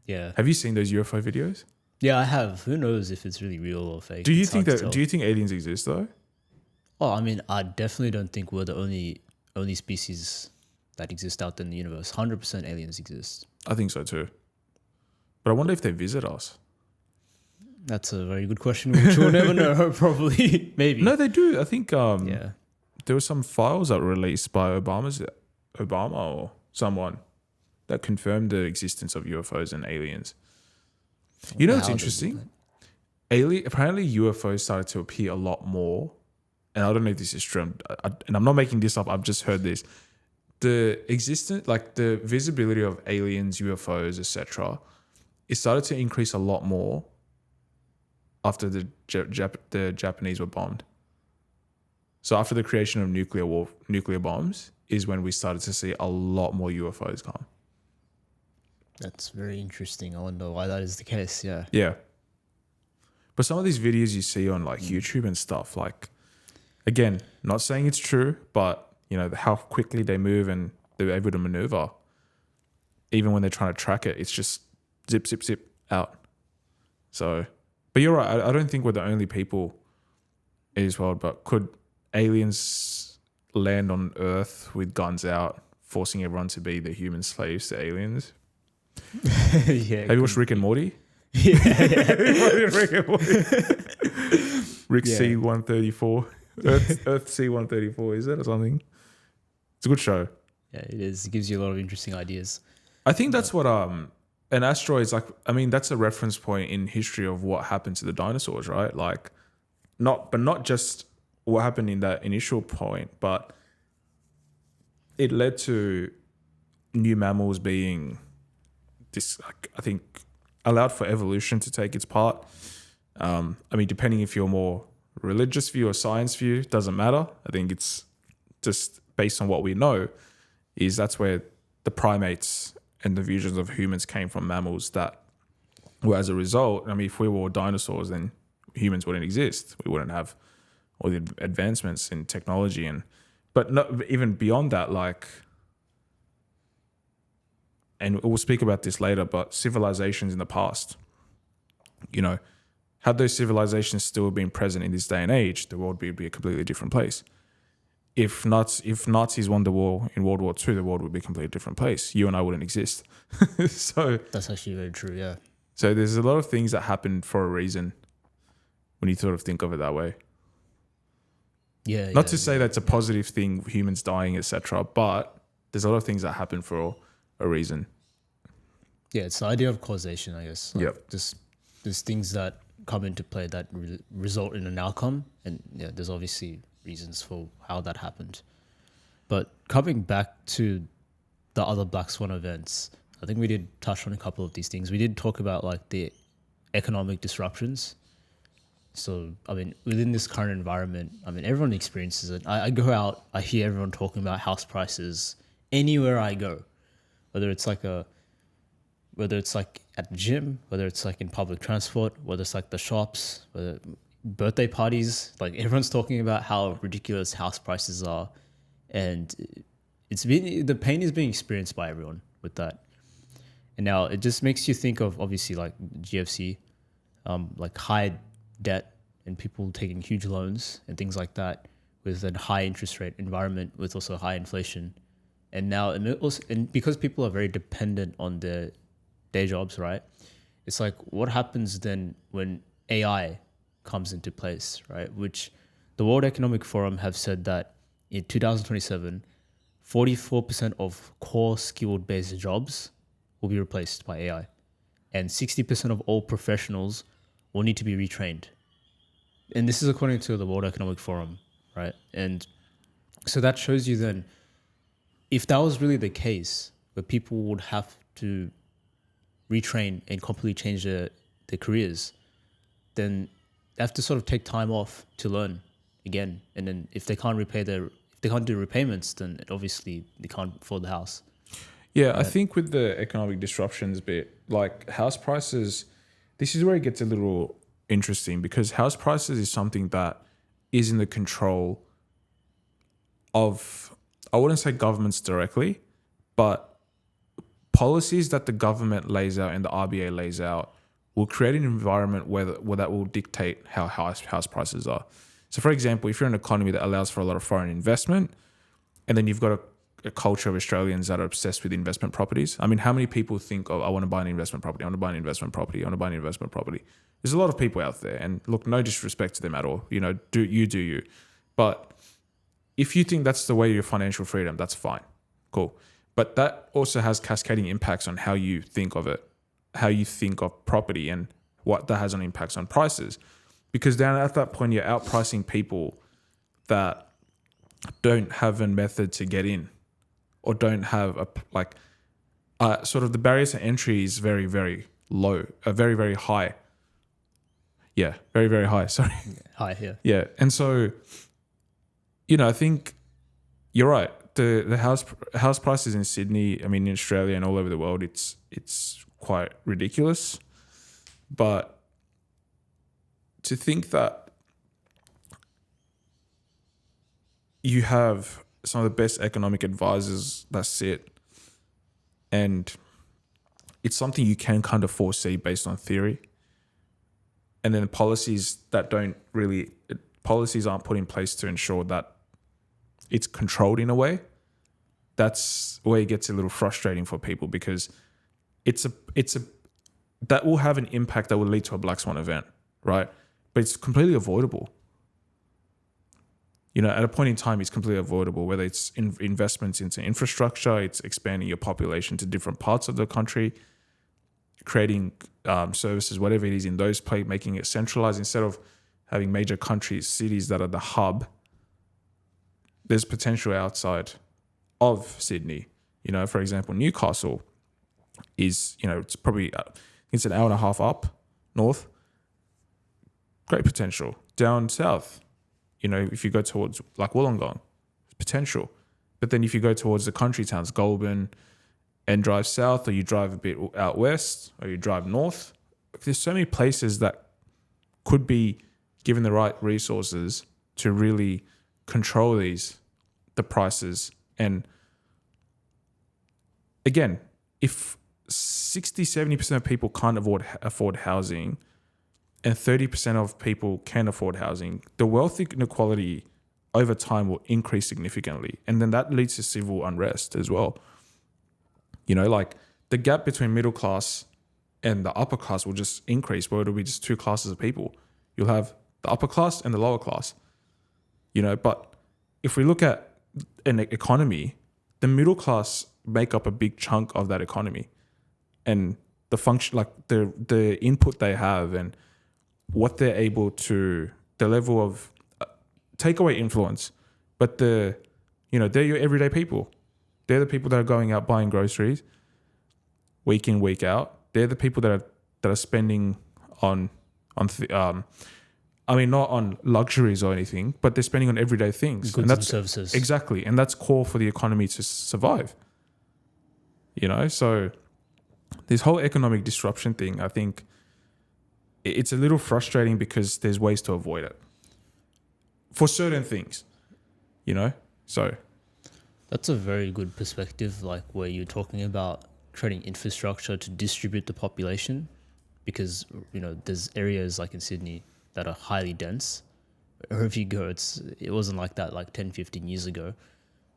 Yeah. Have you seen those UFO videos? Yeah, I have. Who knows if it's really real or fake? Do you It's think hard to that? tell. Do you think aliens exist though? Oh, I mean, I definitely don't think we're the only species that exist out there in the universe. 100% aliens exist. I think so too. But I wonder if they visit us. That's a very good question, which we'll never know. Probably, maybe. No, they do. I think Yeah. there were some files that were released by Obama or someone that confirmed the existence of UFOs and aliens. You know what's How they do interesting? that. Apparently UFOs started to appear a lot more, and I don't know if this is true, and I'm not making this up, I've just heard this. The existence, like the visibility of aliens, UFOs, etc., it started to increase a lot more after the Japanese were bombed. So after the creation of nuclear bombs is when we started to see a lot more UFOs come. That's very interesting. I wonder why that is the case. Yeah. Yeah. But some of these videos you see on like YouTube and stuff, like, again, not saying it's true, but you know, how quickly they move and they're able to maneuver. Even when they're trying to track it, it's just zip, zip, zip out. So, but you're right. I don't think we're the only people in this world, but could aliens land on Earth with guns out, forcing everyone to be the human slaves to aliens? Yeah. Have you watched Rick and Morty? Yeah. Rick and Morty. Rick Yeah. C-134. Earth C-134, is it or something? It's a good show. Yeah, it is. It gives you a lot of interesting ideas. I think that's what an asteroid is like. I mean, that's a reference point in history of what happened to the dinosaurs, right? Like, not just what happened in that initial point, but it led to new mammals being this. I think allowed for evolution to take its part. I mean, depending if you're more religious view or science view, doesn't matter. I think it's just based on what we know. That's where the primates and the visions of humans came from mammals that were as a result. I mean, if we were dinosaurs, then humans wouldn't exist. We wouldn't have all the advancements in technology but not even beyond that, like, and we'll speak about this later, but civilizations in the past, you know, had those civilizations still been present in this day and age, the world would be a completely different place. If Nazis won the war in World War II, the world would be a completely different place. You and I wouldn't exist. So That's actually very true. Yeah. so there's a lot of things that happen for a reason when you sort of think of it that way. Yeah. Not to say that's a positive thing, humans dying, etc., but there's a lot of things that happen for a reason. Yeah, it's the idea of causation, I guess. Like, Yep. Just there's things that come into play that result in an outcome, and yeah, there's obviously reasons for how that happened. But coming back to the other Black Swan events, I think we did touch on a couple of these things. We did talk about like the economic disruptions. So, I mean, within this current environment, I mean, everyone experiences it. I go out, I hear everyone talking about house prices anywhere I go, whether it's like at the gym, whether it's like in public transport, whether it's like the shops, whether birthday parties, like everyone's talking about how ridiculous house prices are. And the pain is being experienced by everyone with that. And now it just makes you think of obviously like GFC, like high debt and people taking huge loans and things like that with a high interest rate environment with also high inflation. And now, and because people are very dependent on their day jobs, right? It's like, what happens then when AI comes into place, right? Which the World Economic Forum have said that in 2027, 44% of core skilled based jobs will be replaced by AI. And 60% of all professionals will need to be retrained. And this is according to the World Economic Forum, right? And so that shows you then, if that was really the case, where people would have to retrain and completely change their careers, then they have to sort of take time off to learn again. And then if they can't do repayments, then obviously they can't afford the house. Yeah, I think with the economic disruptions bit, like house prices, this is where it gets a little interesting, because house prices is something that is in the control of, I wouldn't say governments directly, but policies that the government lays out and the RBA lays out will create an environment where that will dictate how house prices are. So, for example, if you're in an economy that allows for a lot of foreign investment, and then you've got a culture of Australians that are obsessed with investment properties. I mean, how many people think, oh, I want to buy an investment property, I want to buy an investment property, I want to buy an investment property? There's a lot of people out there. And look, no disrespect to them at all. You know, do you. But if you think that's the way your financial freedom, that's fine. Cool. But that also has cascading impacts on how you think of it, how you think of property, and what that has on impacts on prices. Because then at that point, you're outpricing people that don't have a method to get in, or don't have sort of the barriers to entry is very, very low, very, very high. Yeah, very, very high. Sorry. High, yeah. Yeah. And so, you know, I think you're right. The house prices in Sydney, I mean, in Australia and all over the world, it's quite ridiculous. But to think that you have some of the best economic advisors that sit, and it's something you can kind of foresee based on theory. And then policies aren't put in place to ensure that it's controlled in a way. That's where it gets a little frustrating for people, because that will have an impact that will lead to a black swan event, right? But it's completely avoidable. You know, at a point in time, it's completely avoidable, whether it's investments into infrastructure, it's expanding your population to different parts of the country, creating services, whatever it is in those places, making it centralized instead of having major countries, cities that are the hub. There's potential outside of Sydney. You know, for example, Newcastle is, you know, it's probably, it's an hour and a half up north. Great potential. Down south, you know, if you go towards like Wollongong, potential. But then if you go towards the country towns, Goulburn, and drive south, or you drive a bit out west, or you drive north, there's so many places that could be given the right resources to really control the prices. And again, if 60-70% of people can't afford housing, and 30% of people can afford housing, the wealth inequality over time will increase significantly. And then that leads to civil unrest as well. You know, like the gap between middle class and the upper class will just increase, where it'll be just two classes of people. You'll have the upper class and the lower class. You know, but if we look at an economy, the middle class make up a big chunk of that economy. And the function, like the input they have and what they're able to, the level of take away influence, but they're your everyday people. They're the people that are going out buying groceries week in, week out. They're the people that are spending not on luxuries or anything, but they're spending on everyday things. Goods and services. Exactly. And that's core for the economy to survive. You know, so this whole economic disruption thing, I think it's a little frustrating because there's ways to avoid it for certain things, you know? So that's a very good perspective, like where you're talking about creating infrastructure to distribute the population, because, you know, there's areas like in Sydney that are highly dense. Wherever you go, it wasn't like that like 10, 15 years ago.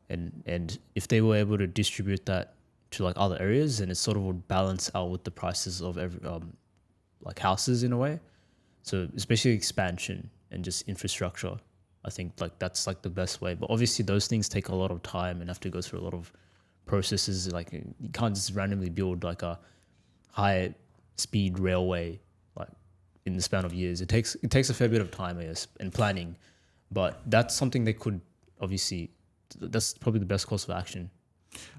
And if they were able to distribute that to like other areas, then it sort of would balance out with the prices of every like houses in a way. So especially expansion and just infrastructure, I think like that's like the best way. But obviously those things take a lot of time and have to go through a lot of processes. Like you can't just randomly build like a high speed railway like in the span of years. It takes a fair bit of time, I guess, and planning. But that's something they could obviously, that's probably the best course of action.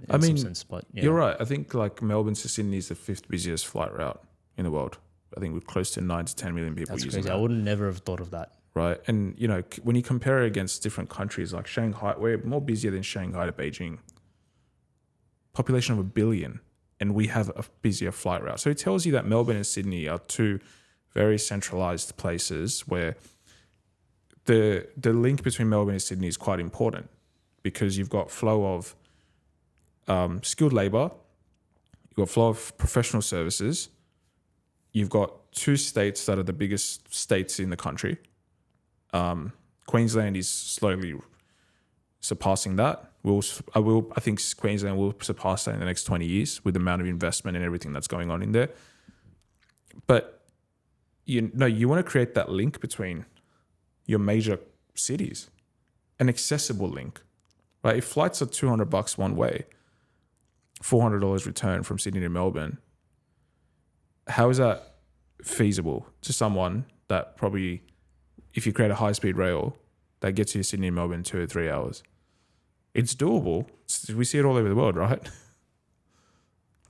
I mean, some sense, but yeah. You're right. I think like Melbourne to Sydney is the 5th busiest flight route in the world. I think we're close to 9 to 10 million people That's using crazy. that. I would never have thought of that. Right. And, you know, when you compare it against different countries like Shanghai, we're more busier than Shanghai to Beijing. Population of 1 billion, and we have a busier flight route. So it tells you that Melbourne and Sydney are two very centralized places where the link between Melbourne and Sydney is quite important, because you've got flow of skilled labor you've got flow of professional services. You've got 2 states that are the biggest states in the country. Queensland is slowly surpassing that. I think Queensland will surpass that in the next 20 years with the amount of investment and everything that's going on in there. But you want to create that link between your major cities, an accessible link, right? If flights are $200 one way, $400 return from Sydney to Melbourne, how is that feasible to someone that probably, if you create a high-speed rail that gets you to Sydney and Melbourne in 2 or 3 hours? It's doable. We see it all over the world, right?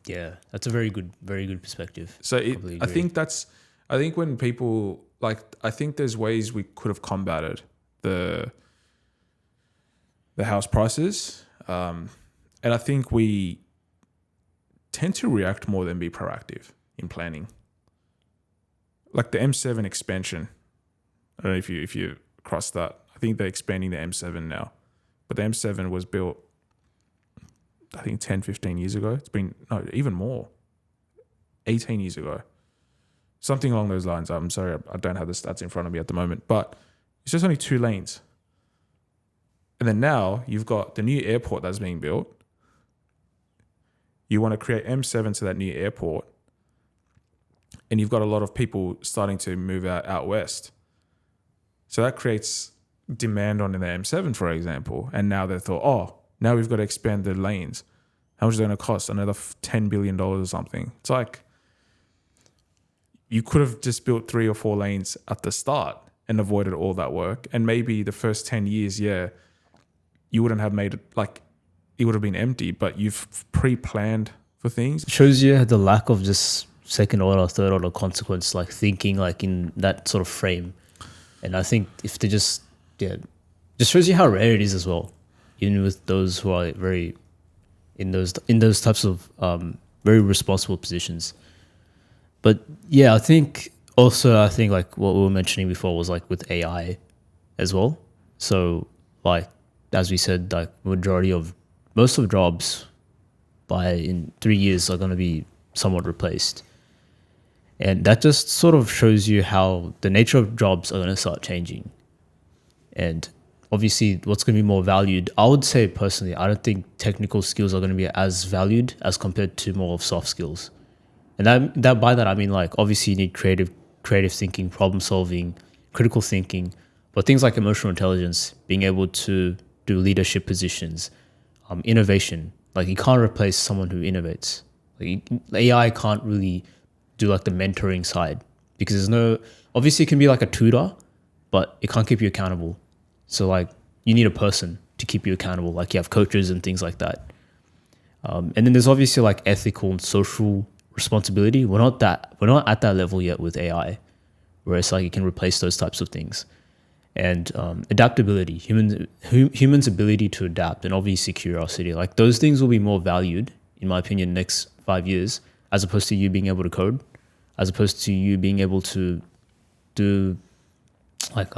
Yeah, that's a very good perspective. So I think when people I think there's ways we could have combated the house prices, and I think we tend to react more than be proactive in planning. Like the M7 expansion, I don't know if you crossed that. I think they're expanding the M7 now, but the M7 was built, I think 10, 15 years ago. It's been, no, even more, 18 years ago. Something along those lines. I'm sorry, I don't have the stats in front of me at the moment, but it's just only 2 lanes. And then now you've got the new airport that's being built. You want to create M7 to that new airport, and you've got a lot of people starting to move out west. So that creates demand on the M7, for example. And now they thought, now we've got to expand the lanes. How much is it going to cost? Another $10 billion or something. It's like, you could have just built 3 or 4 lanes at the start and avoided all that work. And maybe the first 10 years, you wouldn't have made it, like, it would have been empty, but you've pre-planned for things. It shows you the lack of just second order, third order consequence, like thinking like in that sort of frame. And I think if they just shows you how rare it is as well, even with those who are very in those types of very responsible positions. But yeah, I think like what we were mentioning before was like with AI as well. So like as we said, like most of jobs in 3 years are going to be somewhat replaced. And that just sort of shows you how the nature of jobs are going to start changing. And obviously what's going to be more valued, I would say personally, I don't think technical skills are going to be as valued as compared to more of soft skills. And that by that, I mean, like, obviously you need creative thinking, problem solving, critical thinking, but things like emotional intelligence, being able to do leadership positions, innovation. Like, you can't replace someone who innovates. Like, AI can't really do like the mentoring side, because obviously it can be like a tutor, but it can't keep you accountable. So like, you need a person to keep you accountable. Like, you have coaches and things like that. And then there's obviously like ethical and social responsibility. We're not at that level yet with AI, where it's like it can replace those types of things. And adaptability, humans' ability to adapt, and obviously curiosity. Like, those things will be more valued, in my opinion, next 5 years, as opposed to you being able to code, as opposed to you being able to do like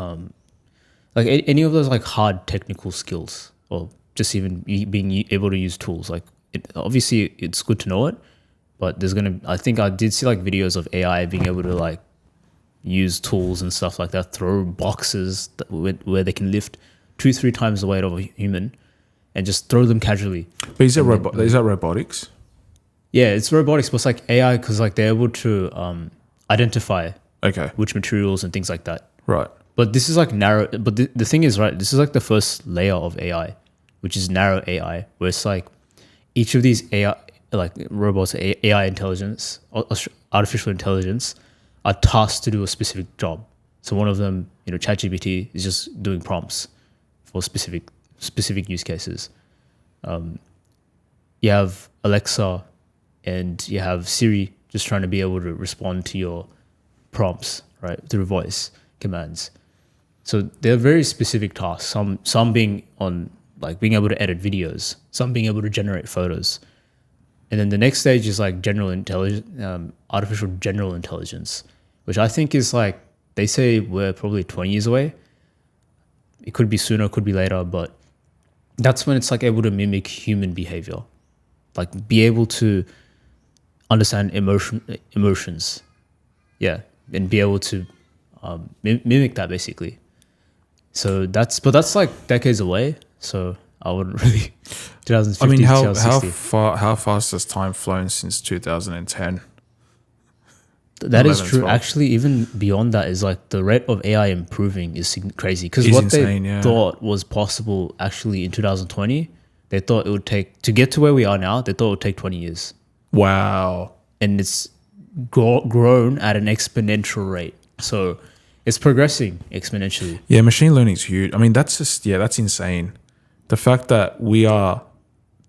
any of those like hard technical skills, or just even being able to use tools. Like, obviously it's good to know it, but I think I did see like videos of AI being able to like use tools and stuff like that, throw boxes where they can lift 2-3 times the weight of a human, and just throw them casually. But is that robotics? Yeah, it's robotics, but it's like AI, because like they're able to identify which materials and things like that. Right. But this is like narrow. But the thing is, right, this is like the first layer of AI, which is narrow AI, where it's like each of these AI, like robots, AI intelligence, artificial intelligence, are tasked to do a specific job. So one of them, ChatGPT, is just doing prompts for specific use cases. You have Alexa and you have Siri just trying to be able to respond to your prompts, right, through voice commands. So they're very specific tasks. Some being on like being able to edit videos, some being able to generate photos. And then the next stage is like artificial general intelligence, which I think is like, they say we're probably 20 years away. It could be sooner, it could be later, but that's when it's like able to mimic human behavior. Like, be able to understand emotions, yeah, and be able to mimic that basically. So that's like decades away. So I wouldn't really 2050. I mean, how 2060. how fast has time flown since 2010? That is 11, true. 12. Actually, even beyond that is like the rate of AI improving is crazy. Because Is what insane, they yeah. thought was possible actually in 2020, they thought it would take to get to where we are now. They thought it would take 20 years, Wow. and it's grown at an exponential rate. So it's progressing exponentially. Yeah, machine learning is huge. I mean, that's that's insane. The fact that we are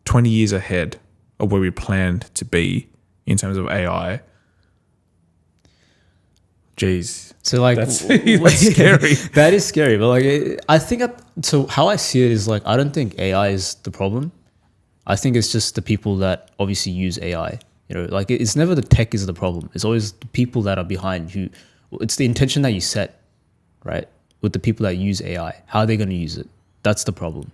20 years ahead of where we planned to be in terms of AI. Jeez. So like That's scary. That is scary, but like I think so. How I see it is like I don't think AI is the problem. I think it's just the people that obviously use AI. You know, like it's never the tech is the problem. It's always the people that are behind who. It's the intention that you set, right, with the people that use AI. How are they going to use it? That's the problem.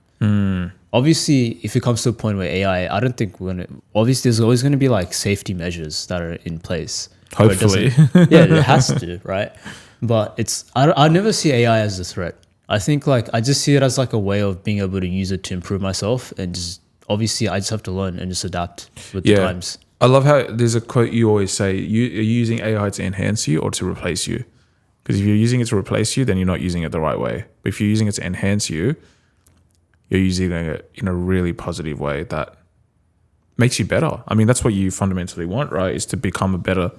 Obviously, if it comes to a point where AI, I don't think we're gonna. Obviously, there's always going to be like safety measures that are in place. where it Hopefully. doesn't- yeah, it has to, right? But I never see AI as a threat. I think like I just see it as like a way of being able to use it to improve myself, and just obviously I just have to learn and just adapt with the times. I love how there's a quote you always say: you're using AI to enhance you or to replace you. Because if you're using it to replace you, then you're not using it the right way. But if you're using it to enhance you, you're using it in a really positive way that makes you better. I mean, that's what you fundamentally want, right? Is to become better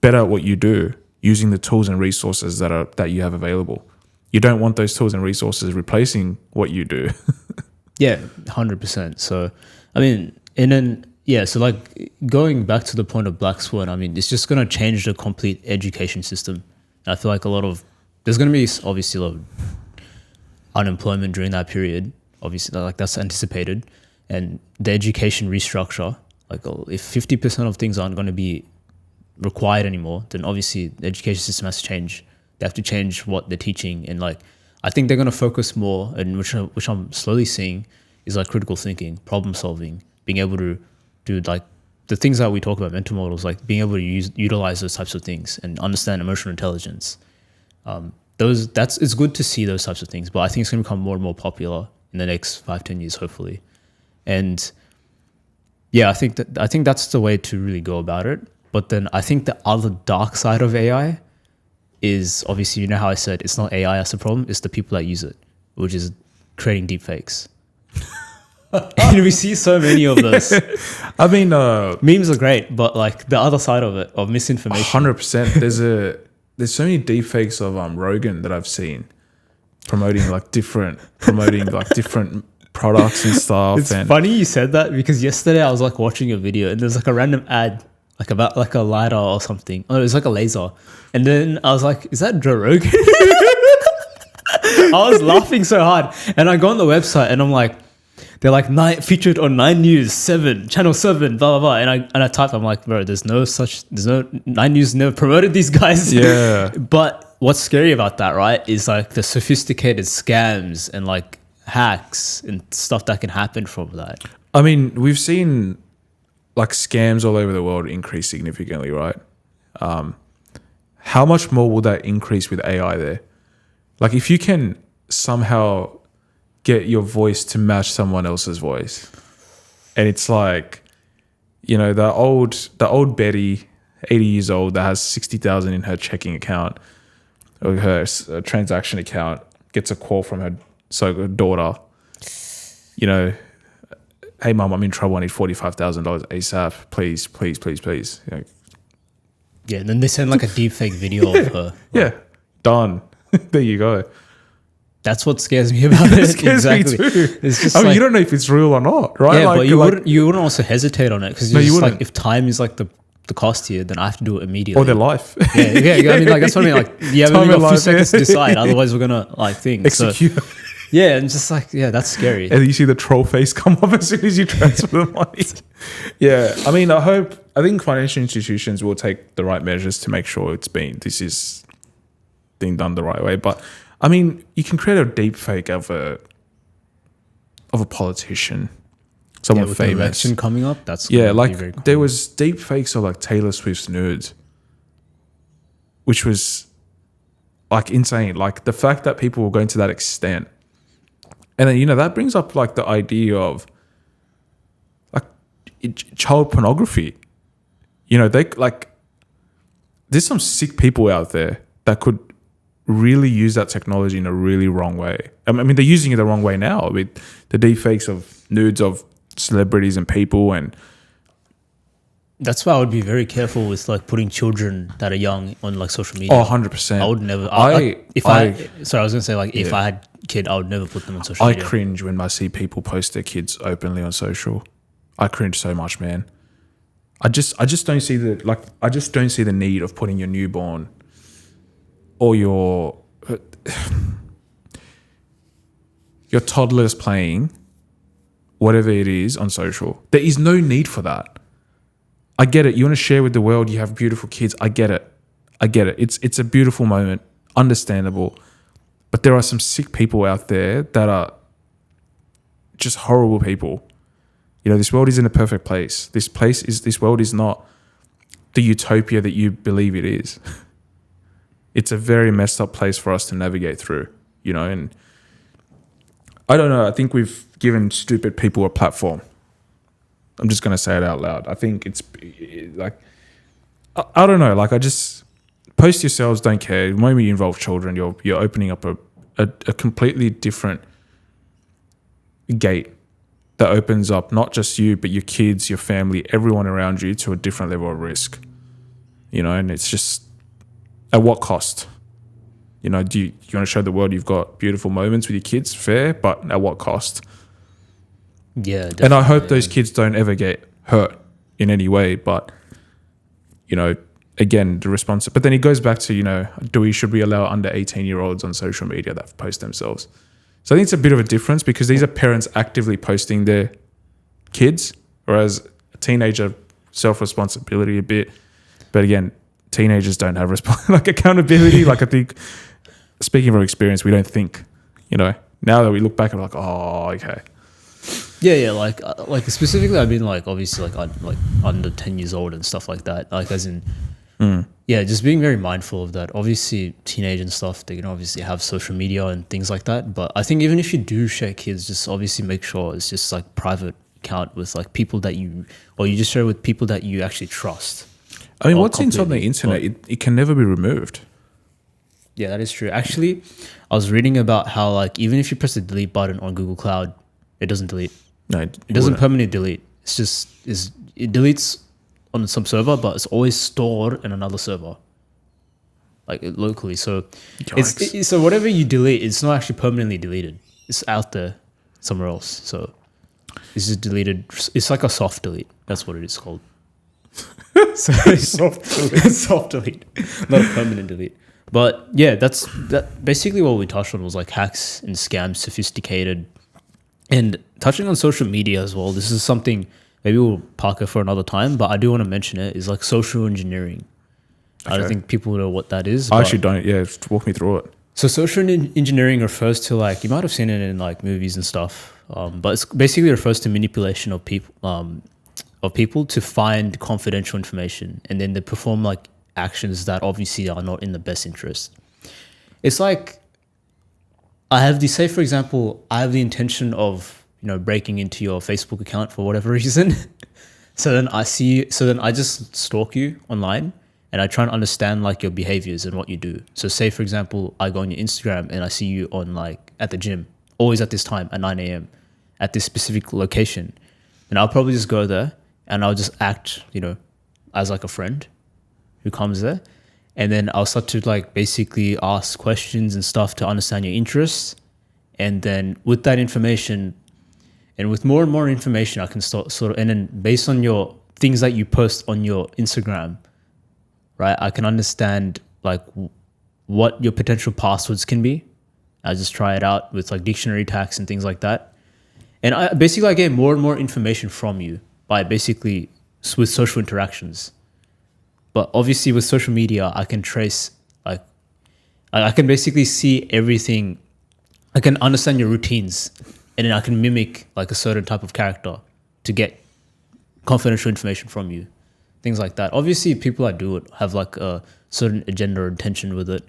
at what you do, using the tools and resources that you have available. You don't want those tools and resources replacing what you do. Yeah, 100%. So, I mean, and then yeah, so like going back to the point of Black Swan, I mean, it's just gonna change the complete education system. And I feel like there's gonna be obviously a lot of unemployment during that period. Obviously, like that's anticipated, and the education restructure. Like, if 50% of things aren't going to be required anymore, then obviously the education system has to change. They have to change what they're teaching, and like I think they're going to focus more, and which I'm slowly seeing is like critical thinking, problem solving, being able to do like the things that we talk about, mental models, like being able to utilize those types of things and understand emotional intelligence. It's good to see those types of things, but I think it's going to become more and more popular in the next 5-10 years, hopefully. And yeah, I think that's the way to really go about it. But then I think the other dark side of AI is obviously, you know how I said it's not AI that's the problem, it's the people that use it, which is creating deepfakes. And we see so many of those. I mean, memes are great, but like the other side of it, of misinformation. 100%. There's so many deepfakes of Rogan that I've seen promoting different products and stuff. It's funny you said that because yesterday I was like watching a video and there's like a random ad like about like a lighter or something. Oh, it was like a laser. And then I was like, is that Joe Rogan? I was laughing so hard. And I go on the website and I'm like, they're like featured on 9 News 7, Channel 7, blah, blah, blah. And I type, I'm like, bro, there's no 9 News never promoted these guys. Yeah. But what's scary about that, right, is like the sophisticated scams and like hacks and stuff that can happen from that. I mean, we've seen like scams all over the world increase significantly, right? How much more will that increase with AI there? Like if you can somehow get your voice to match someone else's voice, and it's like, you know, the old Betty, 80 years old, that has 60,000 in her checking account or her transaction account, gets a call from her daughter, you know, hey mom, I'm in trouble, I need $45,000 ASAP, please. You know, yeah, and then they send like a deepfake video of her. yeah, done. There you go. That's what scares me about it. It scares exactly. me too. It's just I mean, like, you don't know if it's real or not, right? yeah, Like, but you wouldn't also hesitate on it because No, you like, wouldn't. if time is like the cost here, then I have to do it immediately. or their life. yeah. I mean, like that's what I mean. Like, yeah, we Time only in got a few life, seconds to yeah. decide. Otherwise, we're gonna like think. Execute. So, yeah, and just like that's scary. And you see the troll face come up as soon as you transfer the money. Yeah, I mean, I think financial institutions will take the right measures to make sure this is being done the right way. But I mean, you can create a deep fake of a politician, someone with the famous. election coming up, that's Yeah, gonna be like very cool. there was deep fakes of like Taylor Swift's nudes, which was like insane. Like the fact that people were going to that extent. And then, you know, that brings up like the idea of like child pornography. You know, they like, there's some sick people out there that could really use that technology in a really wrong way. I mean, they're using it the wrong way now with the deepfakes of nudes of celebrities and people. And That's why I would be very careful with like putting children that are young on like social media. 100%. I would never. Sorry, I was gonna say like if I had a kid, I would never put them on social media. I cringe when I see people post their kids openly on social. I cringe so much, man. I just don't see the need of putting your newborn or your toddlers playing whatever it is on social. There is no need for that. I get it. You want to share with the world. You have beautiful kids. I get it. It's a beautiful moment. Understandable. But there are some sick people out there that are just horrible people. You know, this world isn't a perfect place. This world is not the utopia that you believe it is. It's a very messed up place for us to navigate through, you know, and I don't know. I think we've given stupid people a platform. I'm just going to say it out loud. I think it's like, I don't know. Like, I just post yourselves, don't care. When we involve children, you're opening up a completely different gate that opens up not just you, but your kids, your family, everyone around you to a different level of risk, you know, and it's just at what cost? You know, do you want to show the world you've got beautiful moments with your kids? Fair, but at what cost? Yeah, definitely. And I hope those kids don't ever get hurt in any way, but, you know, again, the response, but then it goes back to, you know, should we allow under 18-year-olds on social media that post themselves? So I think it's a bit of a difference because these are parents actively posting their kids, whereas a teenager, self-responsibility a bit. But again, teenagers don't have like accountability. Like I think, speaking from experience, we don't think, you know, now that we look back, we're like, oh, okay. Yeah, like specifically, I've been like obviously like under 10 years old and stuff like that. Like as in, yeah, just being very mindful of that. Obviously, teenage and stuff, they can obviously have social media and things like that. But I think even if you do share kids, just obviously make sure it's just like private account with like people that you just share with people that you actually trust. I mean, what's on the internet, it can never be removed. Yeah, that is true. Actually, I was reading about how like even if you press the delete button on Google Cloud, it doesn't delete. No, it doesn't permanently delete. It's just it deletes on some server, but it's always stored in another server, like locally. So so whatever you delete, it's not actually permanently deleted. It's out there somewhere else. So it's just deleted. It's like a soft delete. That's what it is called. So soft delete, not a permanent delete. But yeah, that basically what we touched on was like hacks and scams, sophisticated, and touching on social media as well. This is something maybe we'll park it for another time, but I do want to mention it. Is like social engineering. Okay. I don't think people know what that is. I actually don't. Yeah, just walk me through it. So social engineering refers to like, you might have seen it in like movies and stuff, but it's basically refers to manipulation of people to find confidential information, and then they perform like actions that obviously are not in the best interest. It's like say for example, I have the intention of, you know, breaking into your Facebook account for whatever reason. So then I just stalk you online and I try and understand like your behaviors and what you do. So say for example, I go on your Instagram and I see you on like at the gym, always at this time at 9 a.m. at this specific location. And I'll probably just go there and I'll just act, you know, as like a friend who comes there. And then I'll start to like basically ask questions and stuff to understand your interests. And then with that information and with more and more information, I can start and then based on your things that you post on your Instagram, right? I can understand like what your potential passwords can be. I just try it out with like dictionary tags and things like that. And I get more and more information from you by basically with social interactions. But obviously with social media, I can trace, like, I can basically see everything. I can understand your routines, and then I can mimic like a certain type of character to get confidential information from you, things like that. Obviously, people that do it have like a certain agenda or intention with it.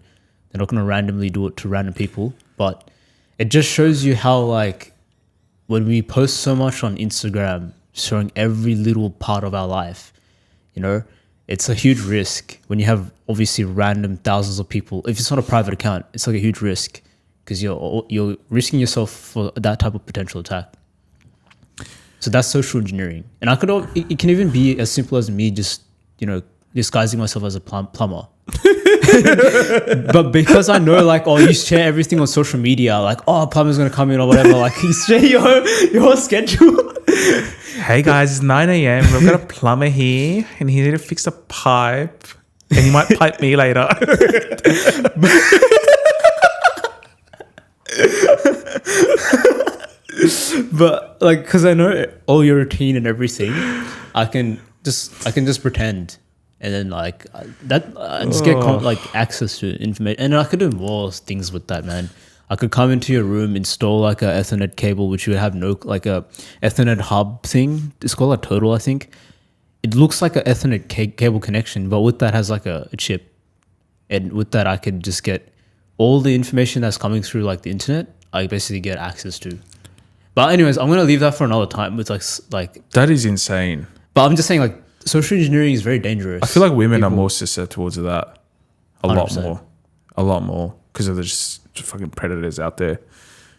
They're not going to randomly do it to random people, but it just shows you how like when we post so much on Instagram, showing every little part of our life, you know, it's a huge risk when you have obviously random thousands of people. If it's not a private account, it's like a huge risk because you're risking yourself for that type of potential attack. So that's social engineering, and it can even be as simple as me just disguising myself as a plumber. But because I know, like, oh, you share everything on social media, like, oh, plumber's gonna come in or whatever, like, you share your schedule. Hey guys, it's 9 a.m. We've got a plumber here, and he's here to fix a pipe, and he might pipe me later. But like, because I know all your routine and everything, I can just pretend. And then like I just get like access to information, and I could do more things with that, man. I could come into your room, install like a Ethernet cable, which you would have no like a Ethernet hub thing. It's called a total, I think. It looks like a Ethernet cable connection, but with that has like a chip, and with that I could just get all the information that's coming through like the internet. I basically get access to. But anyways, I'm gonna leave that for another time. With like that is insane. But I'm just saying, like, social engineering is very dangerous. I feel like women are more susceptible to that. A 100%. lot more, because of the just fucking predators out there.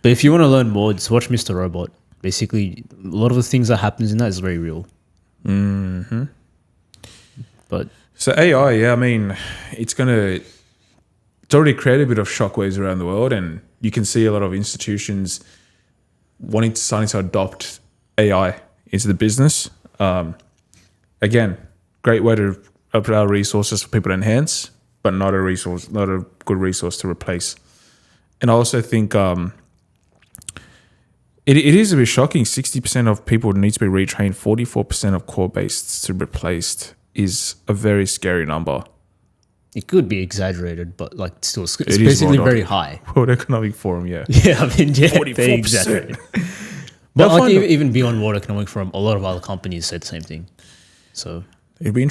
But if you want to learn more, just watch Mr. Robot. Basically, a lot of the things that happens in that is very real. Mm-hmm. But so AI, yeah, I mean, it's already created a bit of shockwaves around the world, and you can see a lot of institutions starting to adopt AI into the business. Again, great way to put our resources for people to enhance, but not a good resource to replace. And I also think it is a bit shocking. 60% of people need to be retrained. 44% of core base to be replaced is a very scary number. it could be exaggerated, but like still, it's basically very high. World Economic Forum, yeah. Yeah, I mean, yeah, 44%. they exaggerate. But like even beyond World Economic Forum, a lot of other companies said the same thing. So it'd be